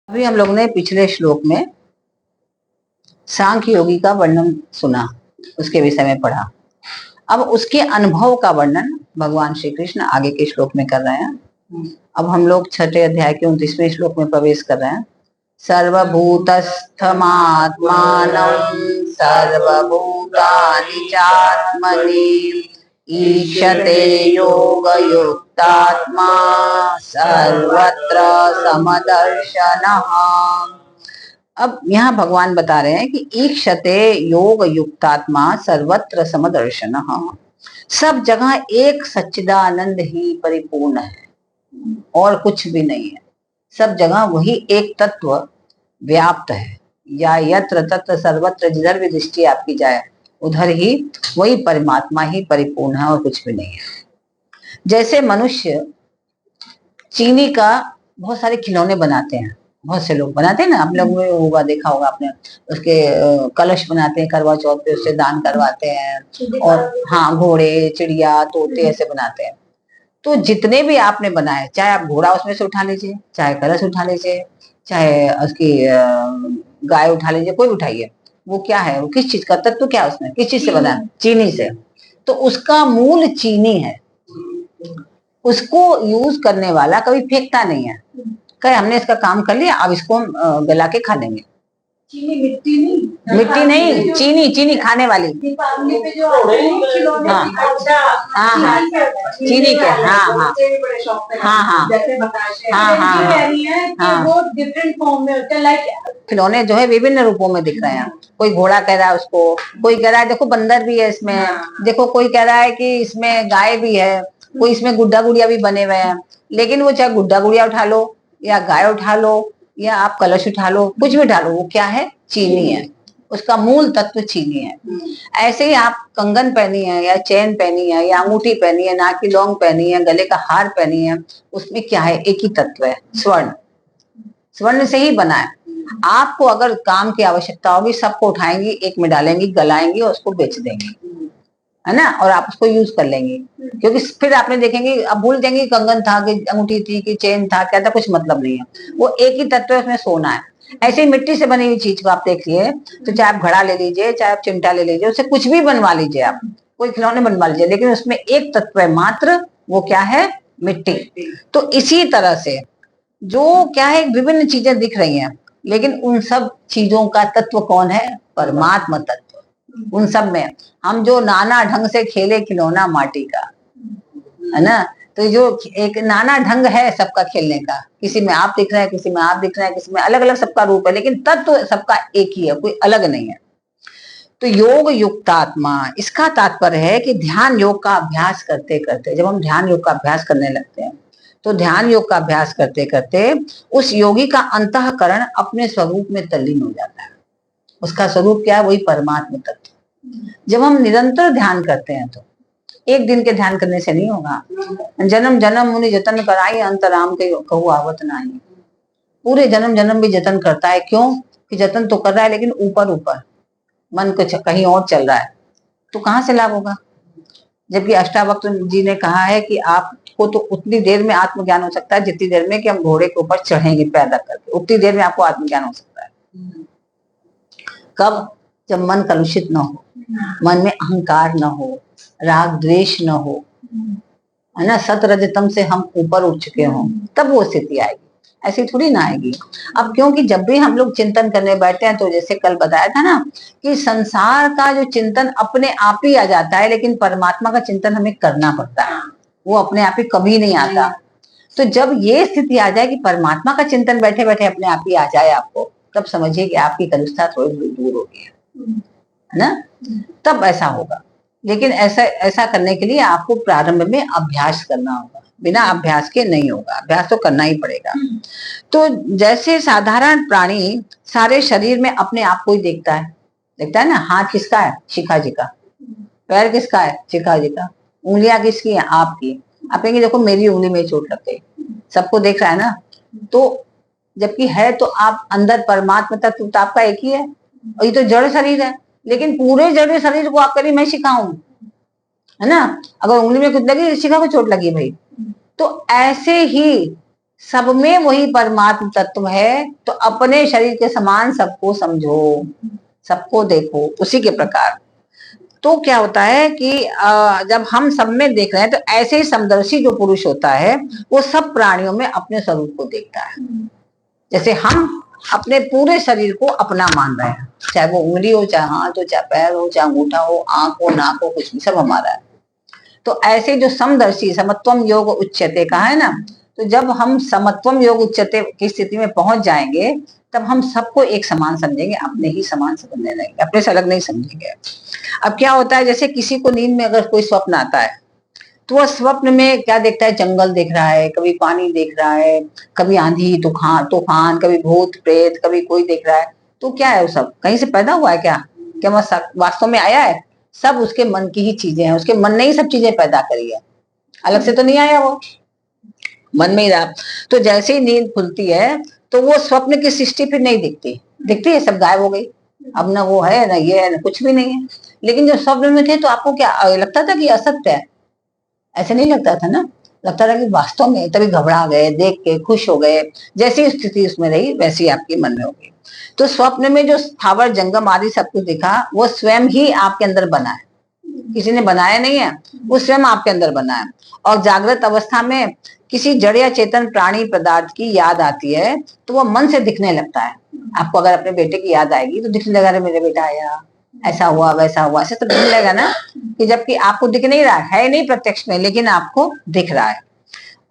अभी हम लोग ने पिछले श्लोक में सांख्य योगी का वर्णन सुना, उसके विषय में पढ़ा। अब उसके अनुभव का वर्णन भगवान श्री कृष्ण आगे के श्लोक में कर रहे हैं। अब हम लोग छठे अध्याय के 29वें श्लोक में प्रवेश कर रहे हैं। सर्वभूतस्थमात्मानं सर्वभूतानि चात्मनि ईक्षते योगयुक्तात्मा सर्वत्र समदर्शनः। अब यहाँ भगवान बता रहे हैं कि ईक्षते योग युक्तात्मा सर्वत्र समदर्शनः। सब जगह एक सच्चिदानंद ही परिपूर्ण है और कुछ भी नहीं है। सब जगह वही एक तत्व व्याप्त है। या यत्र तत्र सर्वत्र, जिधर भी दृष्टि आपकी जाए उधर ही वही परमात्मा ही परिपूर्ण है और कुछ भी नहीं है। जैसे मनुष्य चीनी का बहुत सारे खिलौने बनाते हैं, बहुत से लोग बनाते हैं ना, आप लोग ने होगा, देखा होगा आपने, उसके कलश बनाते हैं, करवा चौथ पे उससे दान करवाते हैं। और हाँ, घोड़े, चिड़िया, तोते ऐसे बनाते हैं। तो जितने भी आपने बनाए, चाहे आप घोड़ा उसमें से उठा लीजिए, चाहे कलश उठा लीजिए, चाहे उसकी गाय उठा लीजिए, कोई उठाइए, वो क्या है, वो किस चीज का तत्व, क्या उसमें किस चीज से बना है? चीनी से। तो उसका मूल चीनी है। उसको यूज करने वाला कभी फेंकता नहीं है, कहे हमने इसका काम कर लिया, अब इसको हम गला के खा लेंगे। चीनी मिट्टी नहीं, मिट्टी नहीं, चीनी, चीनी खाने वाली। दीपावली पे जो खिलौने, हाँ, चीनी के, हाँ, जैसे वो डिफरेंट फॉर्म में होते हैं। लाइक खिलौने जो है विभिन्न रूपों में दिख रहे हैं। कोई घोड़ा कह रहा है उसको, कोई कह रहा है देखो बंदर भी है इसमें, देखो कोई कह रहा है कि इसमें गाय भी है, कोई इसमें गुड्डा गुड़िया भी बने हुए हैं। लेकिन वो चाहे गुड्डा गुड़िया उठा लो या गाय उठा लो या आप कलश उठा लो, कुछ भी उठा लो, वो क्या है? चीनी है। उसका मूल तत्व चीनी है। ऐसे ही आप कंगन पहनी है या चेन पहनी है या अंगूठी पहनी है, नाक की लौंग पहनी है, गले का हार पहनी है, उसमें क्या है? एक ही तत्व है, स्वर्ण। स्वर्ण से ही बना है। आपको अगर काम की आवश्यकता होगी, सबको उठाएंगी, एक में डालेंगी, गलाएंगी और उसको बेच देंगी, है ना, और आप उसको यूज कर लेंगे। क्योंकि फिर आपने देखेंगे, अब भूल जाएंगे कंगन था कि अंगूठी थी कि चेन था, क्या था, कुछ मतलब नहीं है। वो एक ही तत्व है, उसमें सोना है। ऐसे ही मिट्टी से बनी हुई चीज को आप देखिए, तो चाहे आप घड़ा ले लीजिए, चाहे आप चिमटा ले लीजिए, उससे कुछ भी बनवा लीजिए, आप कोई खिलौने बनवा लीजिए, लेकिन उसमें एक तत्व है मात्र, वो क्या है? मिट्टी। तो इसी तरह से जो क्या है, विभिन्न चीजें दिख रही हैं, लेकिन उन सब चीजों का तत्व कौन है? परमात्मा तत्व। उन सब में हम जो नाना ढंग से खेले खिलौना माटी का, है ना, तो जो एक नाना ढंग है सबका खेलने का, किसी में आप दिख रहे हैं, किसी में आप दिख रहे हैं, किसी में अलग अलग सबका रूप है, लेकिन तत्व सबका एक ही है, कोई अलग नहीं है। तो योग युक्तात्मा, इसका तात्पर्य है कि ध्यान योग का अभ्यास करते करते, जब हम ध्यान योग का अभ्यास करने लगते हैं, तो ध्यान योग का अभ्यास करते करते उस योगी का अंतःकरण अपने स्वरूप में तल्लीन हो जाता है। उसका स्वरूप क्या है? वही परमात्मा तत्व। जब हम निरंतर ध्यान करते हैं, तो एक दिन के ध्यान करने से नहीं होगा। जन्म जन्म मुनि जतन कराई, अंतराम के कहू आवत नहीं। पूरे जन्म जन्म भी जतन करता है। क्यों? कि जतन तो कर रहा है, लेकिन ऊपर ऊपर मन कुछ कहीं और चल रहा है, तो कहाँ से लाभ होगा? जबकि अष्टावक्र जी ने कहा है कि आपको तो उतनी देर में आत्मज्ञान हो सकता है जितनी देर में कि हम घोड़े के ऊपर चढ़ेंगे पैदा करके, उतनी देर में आपको आत्मज्ञान हो सकता है। कब? जब मन कलुषित न हो, मन में अहंकार न हो, राग द्वेष न हो, है ना, सत रजतम से हम ऊपर उठ चुके हों, तब वो स्थिति आएगी। ऐसी थोड़ी ना आएगी। अब क्योंकि जब भी हम लोग चिंतन करने बैठते हैं, तो जैसे कल बताया था ना कि संसार का जो चिंतन अपने आप ही आ जाता है, लेकिन परमात्मा का चिंतन हमें करना पड़ता है, वो अपने आप ही कभी नहीं आता। तो जब ये स्थिति आ जाए कि परमात्मा का चिंतन बैठे बैठे अपने आप ही आ जाए आपको, तब समझिए कि आपकी कलुषता थोड़ी दूर हो गई है ना, तब ऐसा होगा। लेकिन ऐसा करने के लिए आपको प्रारंभ में अभ्यास करना होगा, बिना अभ्यास के नहीं होगा, अभ्यास तो करना ही पड़ेगा। तो जैसे साधारण प्राणी सारे शरीर में अपने आप को ही देखता है ना, हाथ किसका है? शिखा जी का। पैर किसका है? शिखा जी का। उंगलियां किसकी है? आपकी। आप कहेंगे देखो मेरी उंगली में चोट लग गई, सबको देख रहा है ना, तो जबकि है तो आप अंदर परमात्मा तत्व तो आपका एक ही है, और ये तो जड़ शरीर है, लेकिन पूरे जड़ शरीर को आप करिए मैं सिखाऊं, है ना, अगर उंगली में कुछ लगी, शिखा को चोट लगी भाई। तो ऐसे ही सब में वही परमात्म तत्व है, तो अपने शरीर के समान सबको समझो, सबको देखो उसी के प्रकार। तो क्या होता है कि जब हम सब में देख रहे हैं, तो ऐसे ही समदर्शी जो पुरुष होता है वो सब प्राणियों में अपने स्वरूप को देखता है। जैसे हम अपने पूरे शरीर को अपना मान रहे हैं, चाहे वो उंगली हो, चाहे हाथ हो, चाहे पैर हो, चाहे अंगूठा हो, आंख हो, नाक हो, कुछ भी सब हमारा है। तो ऐसे जो समदर्शी, समत्वम योग उच्यते कहा है ना, तो जब हम समत्वम योग उच्यते की स्थिति में पहुंच जाएंगे, तब हम सबको एक समान समझेंगे, अपने ही समान समझने लगेंगे, अपने से अलग नहीं समझेंगे। अब क्या होता है, जैसे किसी को नींद में अगर कोई स्वप्न आता है, तो वह स्वप्न में क्या देखता है, जंगल देख रहा है, कभी पानी देख रहा है, कभी आंधी तूफान, कभी भूत प्रेत, कभी कोई देख रहा है। तो क्या है, वो सब कहीं से पैदा हुआ है क्या? क्या वह वास्तव में आया है? सब उसके मन की ही चीजें हैं, उसके मन ने ही सब चीजें पैदा करी है, अलग से तो नहीं आया, वो मन में ही रहा। तो जैसे ही नींद खुलती है, तो वो स्वप्न की सृष्टि फिर नहीं दिखती, दिखती है सब गायब हो गई, अब ना वो है, ना ये है, ना कुछ भी नहीं है। लेकिन जब स्वप्न में थे, तो आपको क्या लगता था कि असत्य है? ऐसे नहीं लगता था ना, लगता था कि वास्तव में। तभी घबरा गए, देख के खुश हो गए, जैसी स्थिति उसमें रही वैसी आपके मन में होगी। तो स्वप्न में जो स्थावर जंगम आदि सब कुछ दिखा, वो स्वयं ही आपके अंदर बना है, किसी ने बनाया नहीं है, वो स्वयं आपके अंदर बना है। और जागृत अवस्था में किसी जड़ या चेतन प्राणी पदार्थ की याद आती है, तो वह मन से दिखने लगता है। आपको अगर अपने बेटे की याद आएगी, तो दिखने लगा, मेरे बेटा आया, ऐसा हुआ वैसा हुआ, ऐसे तो दिखने लगा ना, कि जबकि आपको दिख नहीं रहा है, नहीं प्रत्यक्ष में, लेकिन आपको दिख रहा है।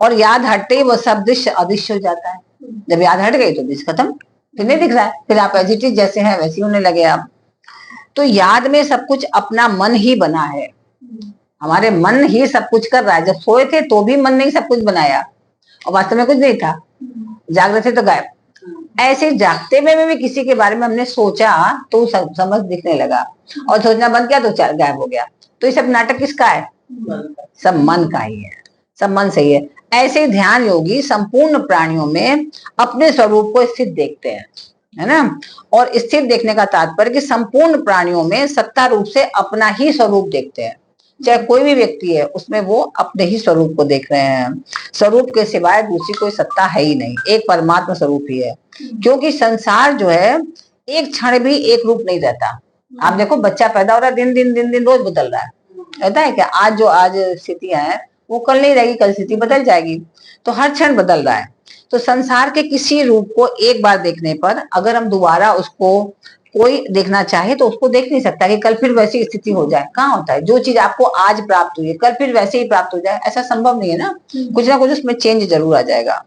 और याद हटते ही वो सब दृश्य अदृश्य हो जाता है। जब याद हट गई, तो दृश्य खत्म, फिर नहीं दिख रहा है, फिर आप एजिटिव जैसे हैं वैसे होने लगे आप। तो याद में सब कुछ अपना मन ही बना है, हमारे मन ही सब कुछ कर रहा है। जब सोए थे तो भी मन ने ही सब कुछ बनाया, और वास्तव में कुछ नहीं था, जागृत थे तो गायब। ऐसे जागते में भी किसी के बारे में हमने सोचा, तो समझ दिखने लगा, और सोचना बंद किया तो गायब हो गया। तो ये सब नाटक किसका है? सब मन का ही है, सब मन सही है। ऐसे ध्यान योगी संपूर्ण प्राणियों में अपने स्वरूप को स्थित देखते हैं, है ना। और स्थित देखने का तात्पर्य कि संपूर्ण प्राणियों में सत्ता रूप से अपना ही स्वरूप देखते हैं। चाहे कोई भी व्यक्ति है, उसमें वो अपने ही स्वरूप को देख रहे हैं। स्वरूप के सिवाय दूसरी कोई सत्ता है ही नहीं, एक परमात्मा स्वरूप ही है। क्योंकि संसार जो है, एक क्षण भी एक रूप नहीं रहता। आप देखो, बच्चा पैदा हो रहा है, दिन रोज बदल रहा है, रहता है क्या? आज स्थितियां हैं, वो कल नहीं रहेगी, कल स्थिति बदल जाएगी। तो हर क्षण बदल रहा है। तो संसार के किसी रूप को एक बार देखने पर, अगर हम दोबारा उसको कोई देखना चाहे, तो उसको देख नहीं सकता कि कल फिर वैसी स्थिति हो जाए। कहाँ होता है? जो चीज आपको आज प्राप्त हुई है, कल फिर वैसे ही प्राप्त हो जाए, ऐसा संभव नहीं है ना, कुछ ना कुछ उसमें चेंज जरूर आ जाएगा।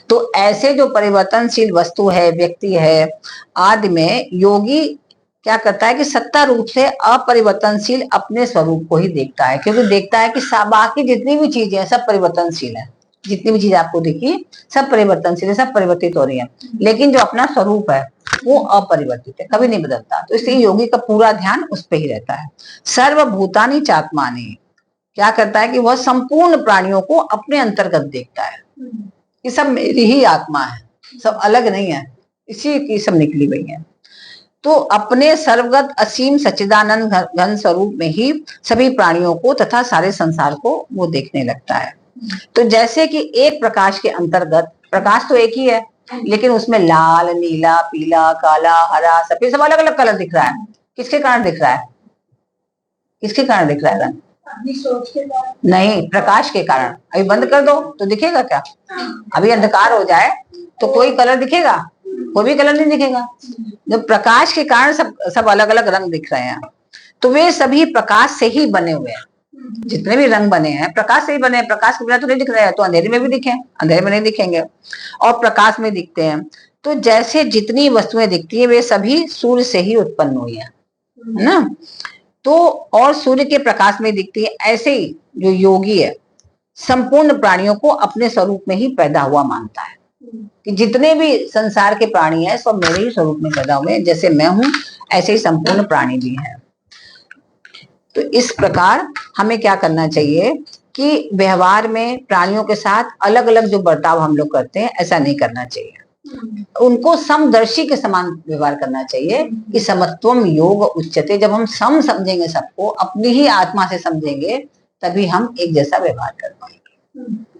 तो ऐसे जो परिवर्तनशील वस्तु है, व्यक्ति है आदि में, योगी क्या करता है कि सत्ता रूप से अपरिवर्तनशील अपने स्वरूप को ही देखता है। क्योंकि देखता है कि बाकी जितनी भी चीजें हैं सब परिवर्तनशील है, जितनी भी चीज आपको दिखी सब परिवर्तनशील है, सब परिवर्तित हो रही है, लेकिन जो अपना स्वरूप है वो अपरिवर्तित है, कभी नहीं बदलता। तो इसलिए योगी का पूरा ध्यान उस पर ही रहता है। सर्वभूतानि चात्मानि, क्या करता है कि वह संपूर्ण प्राणियों को अपने अंतर्गत देखता है, ये सब मेरी ही आत्मा है, सब अलग नहीं है, इसी की सब निकली हुई है। तो अपने सर्वगत असीम सच्चिदानंद घन स्वरूप में ही सभी प्राणियों को तथा सारे संसार को वो देखने लगता है। तो जैसे कि एक प्रकाश के अंतर्गत, प्रकाश तो एक ही है, लेकिन उसमें लाल, नीला, पीला, काला, हरा, सफेद, सब अलग अलग कलर दिख रहा है। किसके कारण दिख रहा है? किसके कारण दिख रहा है रंग? नहीं, प्रकाश के कारण। अभी बंद कर दो तो दिखेगा क्या? अभी अंधकार हो जाए तो कोई कलर दिखेगा? कोई भी कलर नहीं दिखेगा। जब प्रकाश के कारण सब अलग अलग रंग दिख रहे हैं, तो वे सभी प्रकाश से ही बने हुए हैं। जितने भी रंग बने हैं प्रकाश से ही बने हैं, प्रकाश के बिना तो नहीं दिख रहे हैं। तो अंधेरे में भी दिखे, अंधेरे में नहीं दिखेंगे, और प्रकाश में दिखते हैं। तो जैसे जितनी वस्तुएं दिखती है, वे सभी सूर्य से ही उत्पन्न हुई है ना। तो और सूर्य के प्रकाश में दिखती है। ऐसे ही जो योगी है, संपूर्ण प्राणियों को अपने स्वरूप में ही पैदा हुआ मानता है, कि जितने भी संसार के प्राणी हैं सब मेरे ही स्वरूप में पैदा हुए हैं। जैसे मैं हूं, ऐसे ही संपूर्ण प्राणी भी हैं। तो इस प्रकार हमें क्या करना चाहिए कि व्यवहार में प्राणियों के साथ अलग अलग जो बर्ताव हम लोग करते हैं, ऐसा नहीं करना चाहिए। उनको समदर्शी के समान व्यवहार करना चाहिए, कि समत्वम योग उच्यते। जब हम सम समझेंगे, सबको अपनी ही आत्मा से समझेंगे, तभी हम एक जैसा व्यवहार कर पाएंगे।